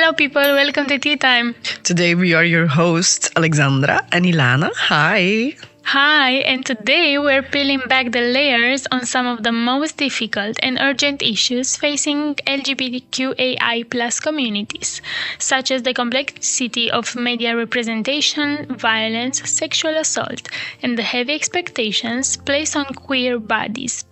Hello people, welcome to Tea Time. Today we are your hosts, Alexandra and Ilana. Hi. Hi, and today we're peeling back the layers on some of the most difficult and urgent issues facing LGBTQAI plus communities, such as the complexity of media representation, violence, sexual assault, and the heavy expectations placed on queer bodies.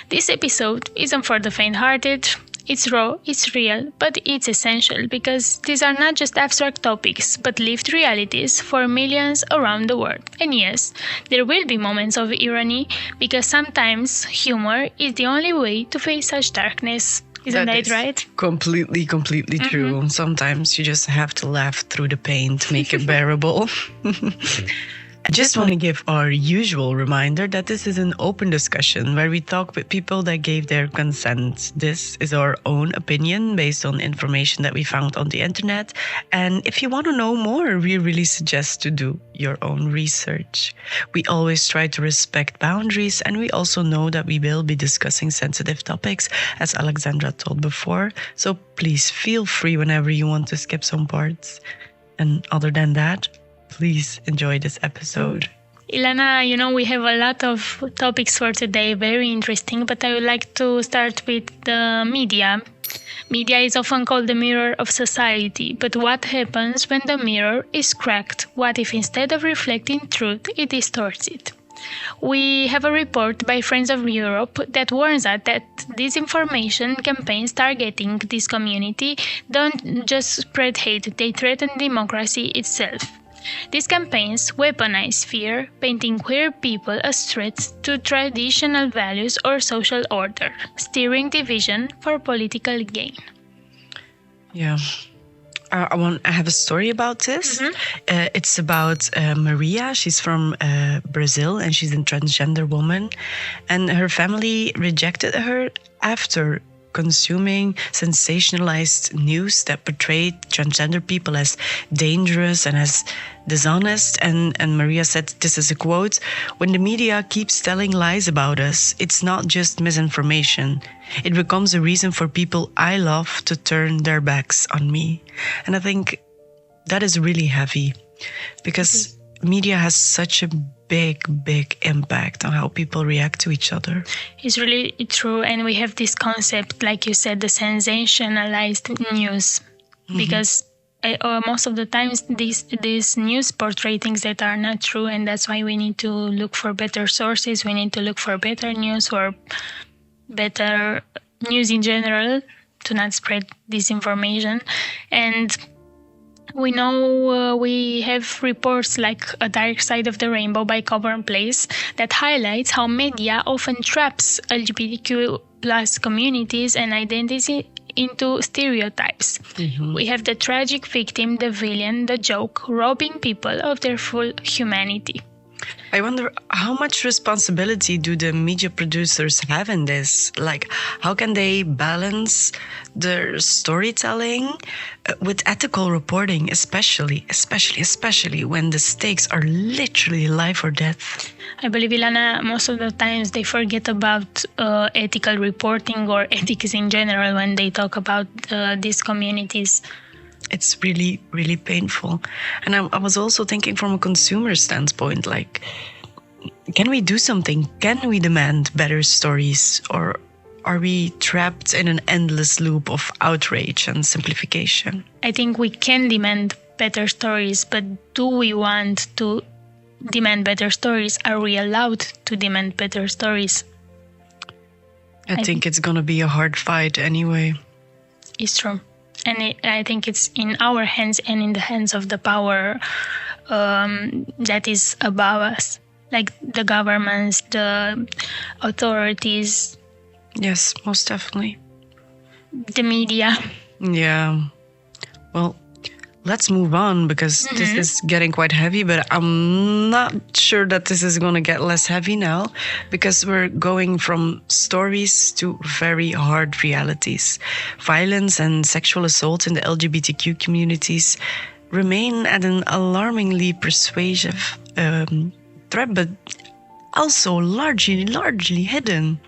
This episode isn't for the faint-hearted. It's raw, it's real, but it's essential because these are not just abstract topics, but lived realities for millions around the world. And yes, there will be moments of irony because sometimes humor is the only way to face such darkness. Isn't that right? Completely true. Sometimes you just have to laugh through the pain to make it bearable. I just want to give our usual reminder that this is an open discussion where we talk with people that gave their consent. This is our own opinion based on information that we found on the internet. And if you want to know more, we really suggest to do your own research. We always try to respect boundaries, and we also know that we will be discussing sensitive topics, as Alexandra told before. So please feel free whenever you want to skip some parts. And other than that, please enjoy this episode. Ilana, we have a lot of topics for today, very interesting, but I would like to start with the media. Media is often called the mirror of society, but what happens when the mirror is cracked? What if instead of reflecting truth, it distorts it? We have a report by Friends of Europe that warns us that disinformation campaigns targeting this community don't just spread hate, they threaten democracy itself. These campaigns weaponize fear, painting queer people as threats to traditional values or social order, steering division for political gain. Yeah. I have a story about this. It's about Maria. She's from Brazil and she's a transgender woman. And her family rejected her after consuming sensationalized news that portrayed transgender people as dangerous and as dishonest. And Maria said, this is a quote, "When the media keeps telling lies about us, it's not just misinformation. It becomes a reason for people I love to turn their backs on me." And I think that is really heavy because media has such a big impact on how people react to each other. It's really true. And we have this concept, like you said, the sensationalized news. Because most of the times these news portray things that are not true. And that's why we need to look for better sources. We need to look for better news or better news in general to not spread disinformation. And we know we have reports like A Dark Side of the Rainbow by Coburn Place that highlights how media often traps LGBTQ plus communities and identity into stereotypes. We have the tragic victim, the villain, the joke, robbing people of their full humanity. I wonder how much responsibility do the media producers have in this? Like, how can they balance their storytelling with ethical reporting, especially when the stakes are literally life or death? I believe, Ilana, most of the times they forget about ethical reporting or ethics in general when they talk about these communities. It's really painful. And I was also thinking from a consumer standpoint, like, can we do something? Can we demand better stories? Or are we trapped in an endless loop of outrage and simplification? I think we can demand better stories, but do we want to demand better stories? Are we allowed to demand better stories? I think it's going to be a hard fight anyway. It's true. And I think it's in our hands and in the hands of the power that is above us, like the governments, the authorities. Yes, most definitely. The media. Yeah. Well, let's move on because this is getting quite heavy, but I'm not sure that this is going to get less heavy now because we're going from stories to very hard realities. Violence and sexual assault in the LGBTQ communities remain at an alarmingly persuasive threat, but also largely hidden.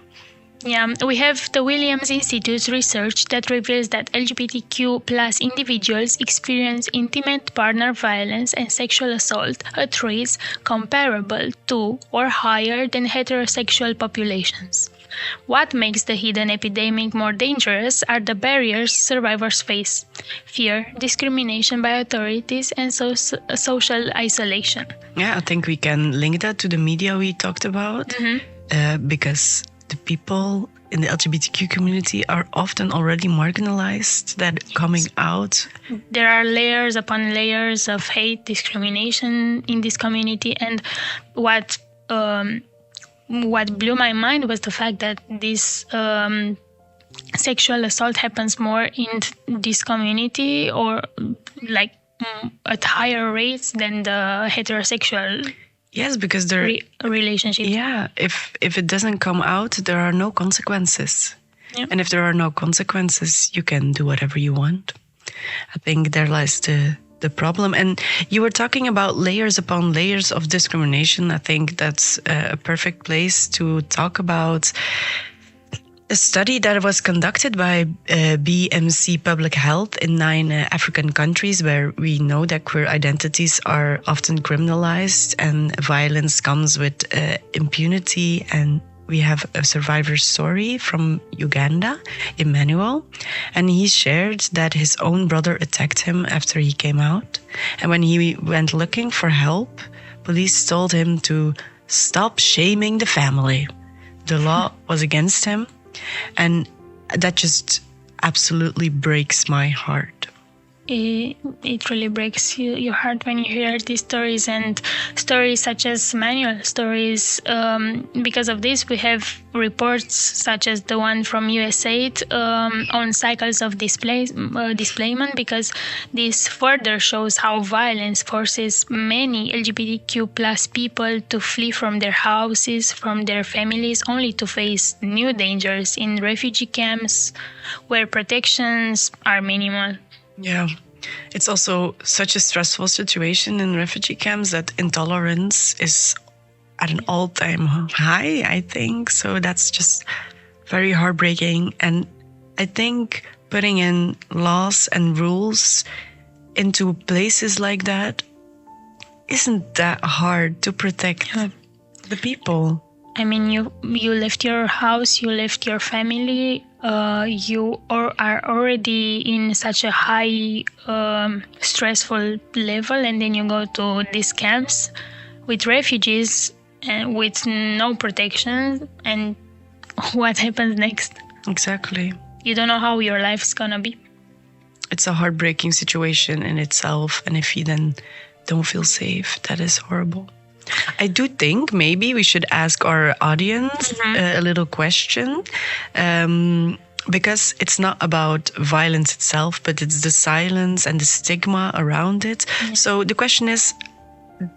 Yeah, we have the Williams Institute's research that reveals that LGBTQ plus individuals experience intimate partner violence and sexual assault at rates comparable to or higher than heterosexual populations. What makes the hidden epidemic more dangerous are the barriers survivors face: fear, discrimination by authorities, and social isolation. Yeah, I think we can link that to the media we talked about, because the people in the LGBTQ community are often already marginalized, that coming out. There are layers upon layers of hate, discrimination in this community, and what blew my mind was the fact that this sexual assault happens more in this community, or like at higher rates than the heterosexual. Yes, because there relationship. Yeah, if it doesn't come out, there are no consequences. Yep. And if there are no consequences, you can do whatever you want. I think there lies the problem. And you were talking about layers upon layers of discrimination. I think that's a perfect place to talk about a study that was conducted by BMC Public Health in 9 African countries, where we know that queer identities are often criminalized and violence comes with impunity. And we have a survivor story from Uganda, Emmanuel, and he shared that his own brother attacked him after he came out. And when he went looking for help, police told him to stop shaming the family. The law was against him. And that just absolutely breaks my heart. It really breaks your heart when you hear these stories, and stories such as Manuel stories. Because of this, we have reports such as the one from USA on cycles of displacement, because this further shows how violence forces many LGBTQ plus people to flee from their houses, from their families, only to face new dangers in refugee camps where protections are minimal. Yeah, it's also such a stressful situation in refugee camps that intolerance is at an all-time high, I think. So that's just very heartbreaking. And I think putting in laws and rules into places like that isn't that hard to protect the people. I mean, you left your house, you left your family, you are already in such a high stressful level, and then you go to these camps with refugees and with no protection, and what happens next? Exactly. You don't know how your life is gonna be. It's a heartbreaking situation in itself, and if you then don't feel safe, that is horrible. I do think maybe we should ask our audience a little question, because it's not about violence itself, but it's the silence and the stigma around it. So the question is,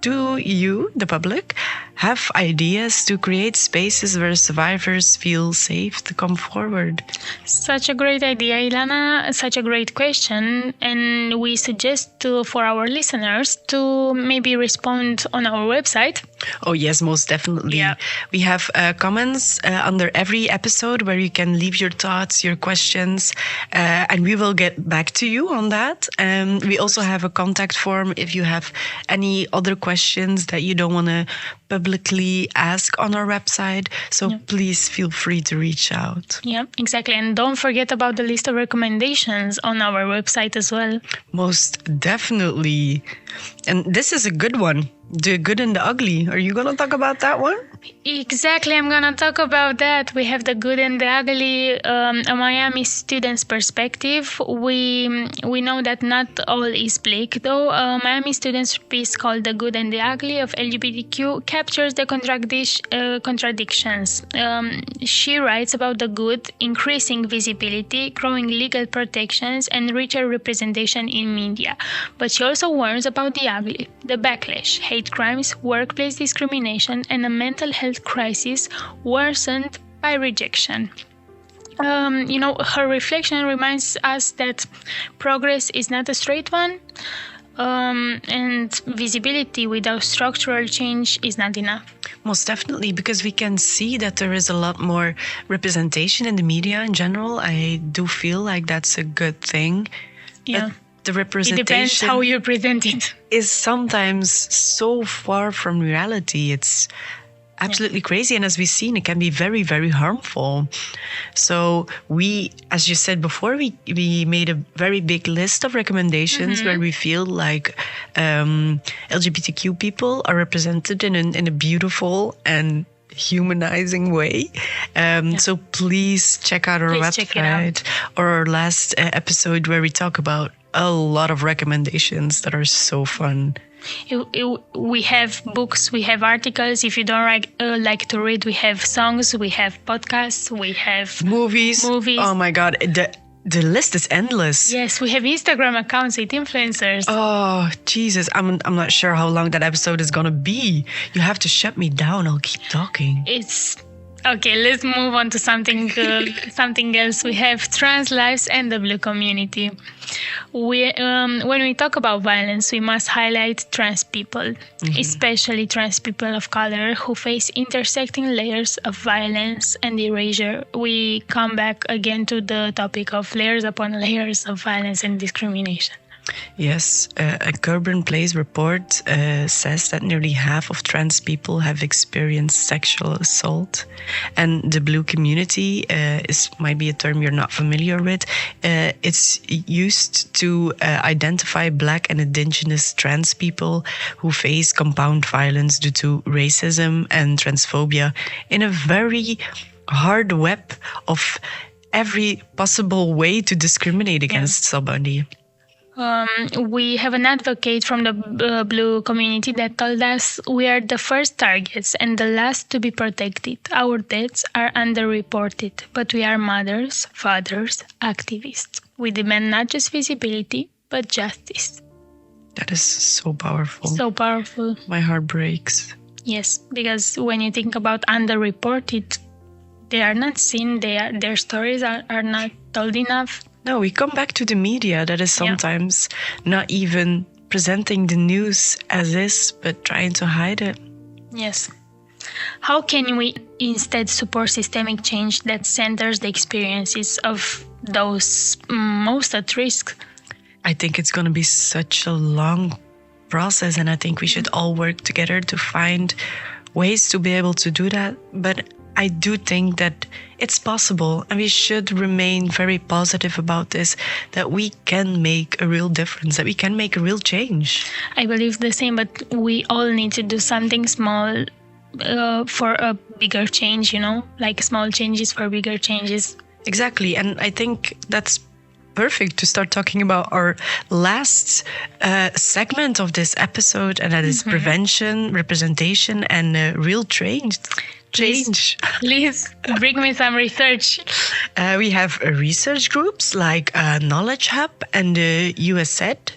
do you, the public, have ideas to create spaces where survivors feel safe to come forward? Such a great idea, Ilana. Such a great question. And we suggest for our listeners to maybe respond on our website. Oh, yes, most definitely. Yeah. We have comments under every episode where you can leave your thoughts, your questions, and we will get back to you on that. We also have a contact form if you have any other questions that you don't want to publicly ask on our website. So please feel free to reach out. Yeah, exactly. And don't forget about the list of recommendations on our website as well. Most definitely. And this is a good one. The Good and the Ugly. Are you going to talk about that one? Exactly, I'm going to talk about that. We have the Good and the Ugly, a Miami student's perspective. We know that not all is bleak, though. Miami student's piece called The Good and the Ugly of LGBTQ captures the contradictions. She writes about the good, increasing visibility, growing legal protections, and richer representation in media. But she also warns about the ugly, the backlash, hate crimes, workplace discrimination, and a mental health crisis worsened by rejection. Her reflection reminds us that progress is not a straight one. And visibility without structural change is not enough. Most definitely, because we can see that there is a lot more representation in the media in general. I do feel like that's a good thing. Yeah. The It representation depends how you present it. is sometimes so far from reality. It's absolutely crazy. And as we've seen, it can be very, very harmful. So we, as you said before, we made a very big list of recommendations where we feel like LGBTQ people are represented in a beautiful and humanizing way. So please check out our website or our last episode where we talk about a lot of recommendations that are so fun. We have books, we have articles. If you don't like to read, we have songs, we have podcasts, we have movies. Oh my God, the list is endless. Yes, we have Instagram accounts with influencers. Oh Jesus, I'm not sure how long that episode is gonna be. You have to shut me down. I'll keep talking. It's okay. Let's move on to something else. We have trans lives and the blue community. When we talk about violence, we must highlight trans people, especially trans people of color who face intersecting layers of violence and erasure. We come back again to the topic of layers upon layers of violence and discrimination. Yes, a Curburn Place report says that nearly half of trans people have experienced sexual assault, and the blue community might be a term you're not familiar with. It's used to identify Black and Indigenous trans people who face compound violence due to racism and transphobia in a very hard web of every possible way to discriminate against somebody. We have an advocate from the blue community that told us we are the first targets and the last to be protected. Our deaths are underreported, but we are mothers, fathers, activists. We demand not just visibility, but justice. That is so powerful. So powerful. My heart breaks. Yes, because when you think about underreported, they are not seen, their stories are not told enough. No, we come back to the media that is sometimes not even presenting the news as is, but trying to hide it. Yes. How can we instead support systemic change that centers the experiences of those most at risk? I think it's going to be such a long process, and I think we should all work together to find ways to be able to do that. But I do think that it's possible, and we should remain very positive about this, that we can make a real difference, that we can make a real change. I believe the same, but we all need to do something small for a bigger change, like small changes for bigger changes. Exactly, and I think that's perfect to start talking about our last segment of this episode, and that is prevention, representation, and real change. Please bring me some research. We have research groups like Knowledge Hub and the USED,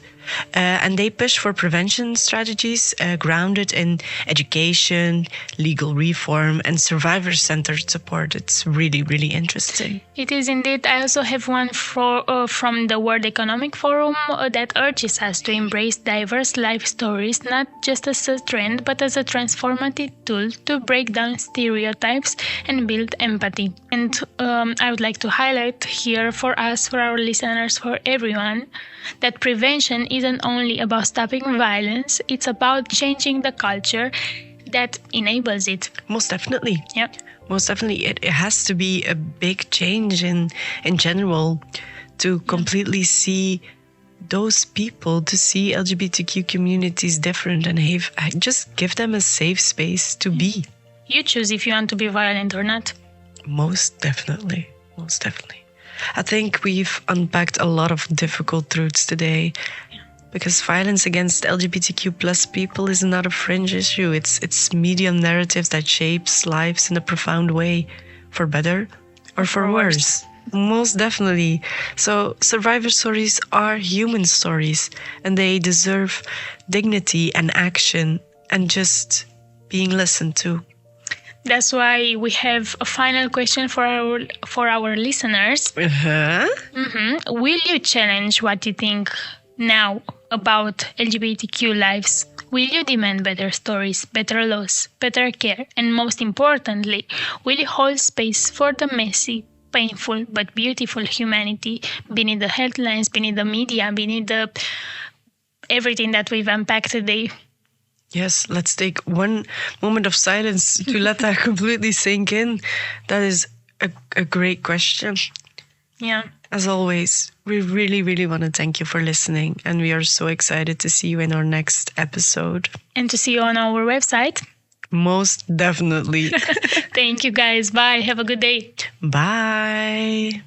and they push for prevention strategies grounded in education, legal reform, and survivor-centered support. It's really, really interesting. It is indeed. I also have one from the World Economic Forum that urges us to embrace diverse life stories, not just as a trend, but as a transformative tool to break down stereotypes and build empathy. And I would like to highlight here for us, for our listeners, for everyone, that prevention isn't only about stopping violence, it's about changing the culture that enables it. Most definitely. Yeah. Most definitely. It has to be a big change in general to completely see those people, to see LGBTQ communities different, and just give them a safe space to be. You choose if you want to be violent or not. Most definitely. Most definitely. I think we've unpacked a lot of difficult truths today, because violence against LGBTQ plus people is not a fringe issue. It's media narratives that shapes lives in a profound way, for better or for worse. Most definitely. So survivor stories are human stories, and they deserve dignity and action and just being listened to. That's why we have a final question for our listeners. Will you challenge what you think now about LGBTQ lives? Will you demand better stories, better laws, better care, and most importantly, will you hold space for the messy, painful, but beautiful humanity beneath the headlines, beneath the media, beneath everything that we've unpacked today? Yes, let's take one moment of silence to let that completely sink in. That is a great question. Yeah. As always, we really, really want to thank you for listening. And we are so excited to see you in our next episode. And to see you on our website. Most definitely. Thank you, guys. Bye. Have a good day. Bye.